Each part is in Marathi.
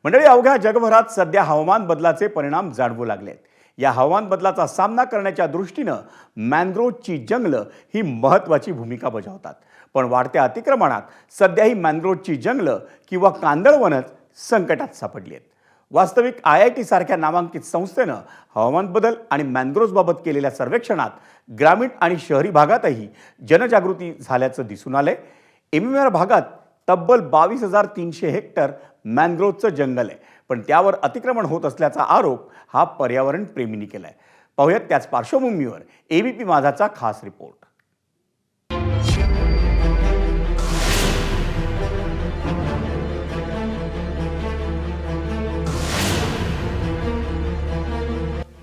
मंडळी, अवघ्या जगभरात सध्या हवामान बदलाचे परिणाम जाणवू लागले आहेत. या हवामान बदलाचा सामना करण्याच्या दृष्टीनं मॅनग्रोव्हची जंगलं ही महत्त्वाची भूमिका बजावतात. पण वाढत्या अतिक्रमणात सध्या ही मॅनग्रोव्हची जंगलं किंवा कांदळवनच संकटात सापडली आहेत. वास्तविक IIT सारख्या नामांकित संस्थेनं हवामान बदल आणि मॅनग्रोव्हबाबत केलेल्या सर्वेक्षणात ग्रामीण आणि शहरी भागातही जनजागृती झाल्याचं दिसून आलंय. एमएमआर भागात तब्बल 22,300 हेक्टर मॅनग्रोव्हचं जंगल आहे, पण त्यावर अतिक्रमण होत असल्याचा आरोप हा पर्यावरण प्रेमींनी केलाय. पाहूयात त्याच पार्श्वभूमीवर ABP माझाचा खास रिपोर्ट.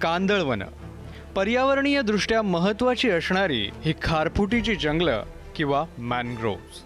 कांदळवन पर्यावरणीय दृष्ट्या महत्त्वाची असणारी ही खारफुटीची जंगलं किंवा मॅनग्रोव्हज.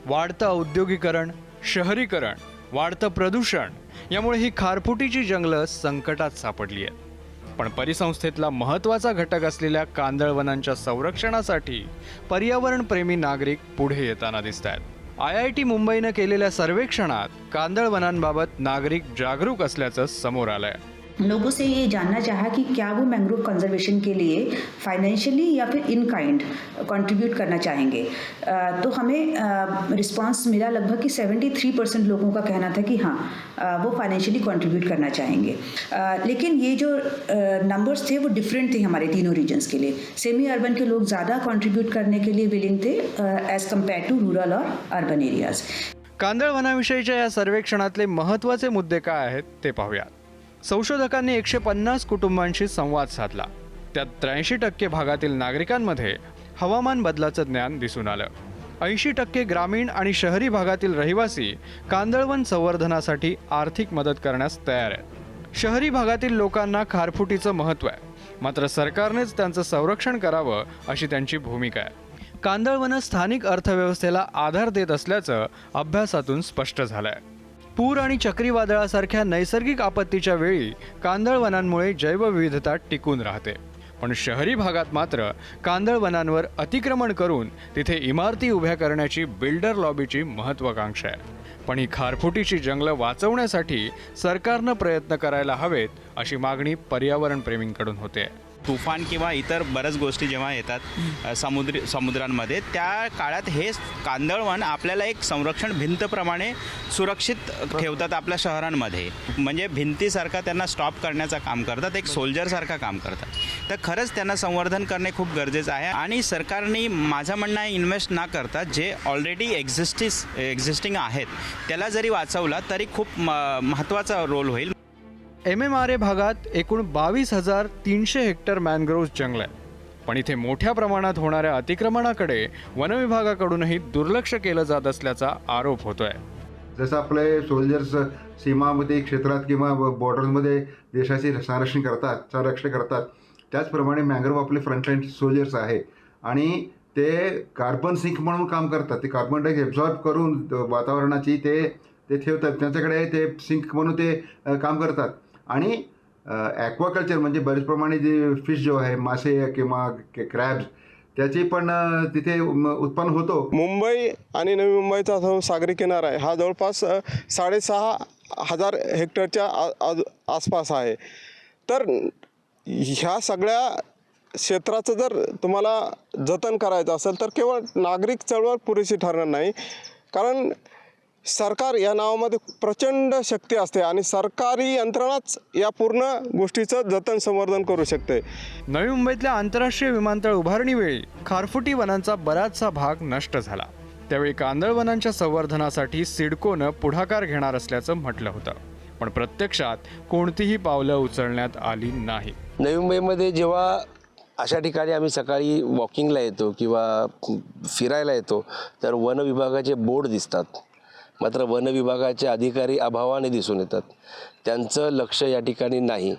वाढतं औद्योगिकरण, शहरीकरण, वाढतं प्रदूषण यामुळे ही खारफुटीची जंगलं संकटात सापडली आहेत. पण परिसंस्थेतला महत्त्वाचा घटक असलेल्या कांदळवनांच्या संरक्षणासाठी पर्यावरणप्रेमी नागरिक पुढे येताना दिसत आहेत. IIT मुंबईनं केलेल्या सर्वेक्षणात कांदळवनांबाबत नागरिक जागरूक असल्याचं समोर आलंय. लोगों से ये जानना चाहा कि क्या वो मैंग्रोव कंजर्वेशन के लिए फाइनेंशियली या फिर इन काइंड कंट्रीब्यूट करना चाहेंगे. तो हमें रिस्पांस मिला लगभग कि 73% लोगों का कहना था कि हाँ वो फाइनेंशियली कंट्रीब्यूट करना चाहेंगे. लेकिन ये जो नंबर्स थे वो डिफरेंट थे हमारे तीनों रीजन्स के लिए. सेमी अर्बन के लोग ज़्यादा कंट्रीब्यूट करने के लिए विलिंग थे एज कम्पेयर टू रूरल और अर्बन एरियाज. कांदळवनाविषयीच्या या सर्वेक्षणातले महत्त्वाचे मुद्दे काय आहेत ते पाहूयात. संशोधकांनी 150 कुटुंबांशी संवाद साधला. त्यात 83% भागातील नागरिकांमध्ये हवामान बदलाचं ज्ञान दिसून आलं. 80% ग्रामीण आणि शहरी भागातील रहिवासी कांदळवन संवर्धनासाठी आर्थिक मदत करण्यास तयार आहेत. शहरी भागातील लोकांना खारफुटीचं महत्त्व आहे, मात्र सरकारनेच त्यांचं संरक्षण करावं अशी त्यांची भूमिका आहे. कांदळवनं स्थानिक अर्थव्यवस्थेला आधार देत असल्याचं अभ्यासातून स्पष्ट झालंय. पूर आणि चक्रीवादळासारख्या नैसर्गिक आपत्तीच्या वेळी कांदळवनांमुळे जैवविविधता टिकून राहते. पण शहरी भागात मात्र कांदळवनांवर अतिक्रमण करून तिथे इमारती उभ्या करण्याची बिल्डर लॉबीची महत्त्वाकांक्षा आहे. पण ही खारफुटीची जंगलं वाचवण्यासाठी सरकारनं प्रयत्न करायला हवेत अशी मागणी पर्यावरणप्रेमींकडून होते. तुफान किंवा इतर बऱ्याच गोष्टी जेव्हा येतात समुद्रांमध्ये, त्या काळात हे कांदळवन आपल्याला एक संरक्षण भिंतप्रमाणे सुरक्षित ठेवतात आपल्या शहरांमध्ये. म्हणजे भिंतीसारखा त्यांना स्टॉप करण्याचं काम करतात, एक सोल्जरसारखं काम करतात. तर खरंच त्यांना संवर्धन करणे खूप गरजेचं आहे. आणि सरकारने माझं म्हणणं आहे, इन्व्हेस्ट न करता जे ऑलरेडी एक्झिस्टिंग आहेत त्याला जरी वाचवला तरी खूप महत्त्वाचा रोल होईल. MMRA भागात एकूण 22,300 हेक्टर मॅनग्रोव्ह जंगल आहे. पण इथे मोठ्या प्रमाणात होणाऱ्या अतिक्रमणाकडे वनविभागाकडूनही दुर्लक्ष केलं जात असल्याचा आरोप होतोय. जसं आपले सोल्जर्स सीमामध्ये क्षेत्रात किंवा बॉर्डरमध्ये देशाचे संरक्षण करतात, त्याचप्रमाणे मॅंग्रोव्ह आपले फ्रंटलाईन सोल्जर्स आहे आणि ते कार्बन सिंक म्हणून काम करतात. ते कार्बन डायऑक्साईड एब्झॉर्ब करून वातावरणाची ते ठेवतात, त्यांच्याकडे ते सिंक म्हणून ते काम करतात. आणि ॲक्वाकल्चर म्हणजे बरेच प्रमाणे जे फिश जो आहे, मासे किंवा क्रॅब्स, त्याचे पण तिथे उत्पन्न होतो. मुंबई आणि नवी मुंबईचा जो सागरी किनारा आहे हा जवळपास 6,500 हेक्टरच्या आसपास आहे. तर ह्या सगळ्या क्षेत्राचं जर तुम्हाला जतन करायचं असेल तर केवळ नागरिक चळवळ पुरेशी ठरणार नाही, कारण सरकार या नावामध्ये प्रचंड शक्ती असते आणि सरकारी यंत्रणाच या पूर्ण गोष्टीचं जतन संवर्धन करू शकते. नवी मुंबईतल्या आंतरराष्ट्रीय विमानतळ उभारणीवेळी खारफुटी वनांचा बराचसा भाग नष्ट झाला. त्यावेळी कांदळवनांच्या संवर्धनासाठी सिडकोनं पुढाकार घेणार असल्याचं म्हटलं होतं, पण प्रत्यक्षात कोणतीही पावलं उचलण्यात आली नाही. नवी मुंबईमध्ये जेव्हा अशा ठिकाणी आम्ही सकाळी वॉकिंगला येतो किंवा फिरायला येतो तर वन विभागाचे बोर्ड दिसतात, मात्र वन विभागाचे अधिकारी अभावाने दिसून येतात. त्यांचं लक्ष या ठिकाणी नाही.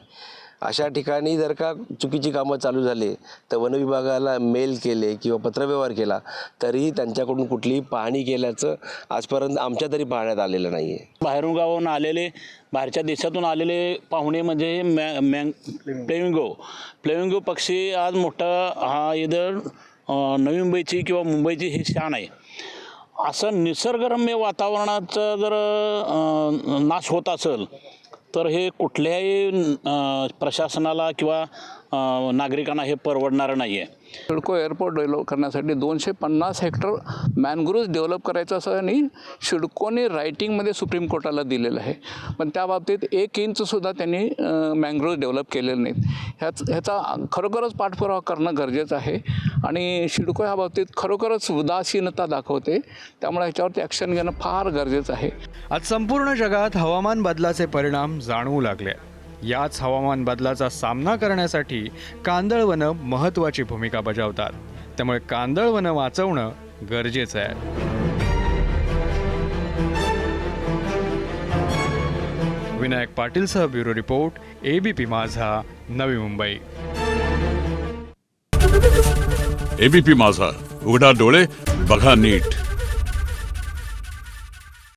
अशा ठिकाणी जर का चुकीची कामं चालू झाली तर वन विभागाला मेल केले किंवा पत्रव्यवहार केला तरीही त्यांच्याकडून कुठलीही पाहणी केल्याचं आजपर्यंत आमच्या तरी पाहण्यात आलेलं नाही आहे. बाहेरून गावाहून आलेले, बाहेरच्या देशातून आलेले पाहुणे म्हणजे फ्लेमिंगो पक्षी आज मोठा हा इधर नवी मुंबईची किंवा मुंबईची ही शान आहे. असं निसर्गरम्य वातावरणाचा जर नाश होत असेल तर हे कुठल्याही प्रशासनाला किंवा नागरिकांना हे परवडणारं नाही आहे. सिडको एअरपोर्ट डेव्हलप करण्यासाठी 250 हेक्टर मॅनग्रोव्ज डेव्हलप करायचं असं आणि सिडकोने रायटिंगमध्ये सुप्रीम कोर्टाला दिलेलं आहे. पण त्या बाबतीत 1 इंचसुद्धा त्यांनी मॅनग्रोव्ज डेव्हलप केलेले नाहीत. ह्याचा खरोखरच पाठपुरावा करणं गरजेचं आहे आणि सिडको ह्या बाबतीत खरोखरच उदासीनता दाखवते. त्यामुळे ह्याच्यावरती ॲक्शन घेणं फार गरजेचं आहे. आज संपूर्ण जगात हवामान बदलाचे परिणाम जाणवू लागले. याच हवामान बदलाचा सामना करण्यासाठी कांदळवनं महत्त्वाची भूमिका बजावतात. त्यामुळे कांदळवनं वाचवणं गरजेचं आहे. विनायक पाटीलसह ब्युरो रिपोर्ट, ABP माझा, नवी मुंबई. ABP माझा, उघडा डोळे बघा नीट.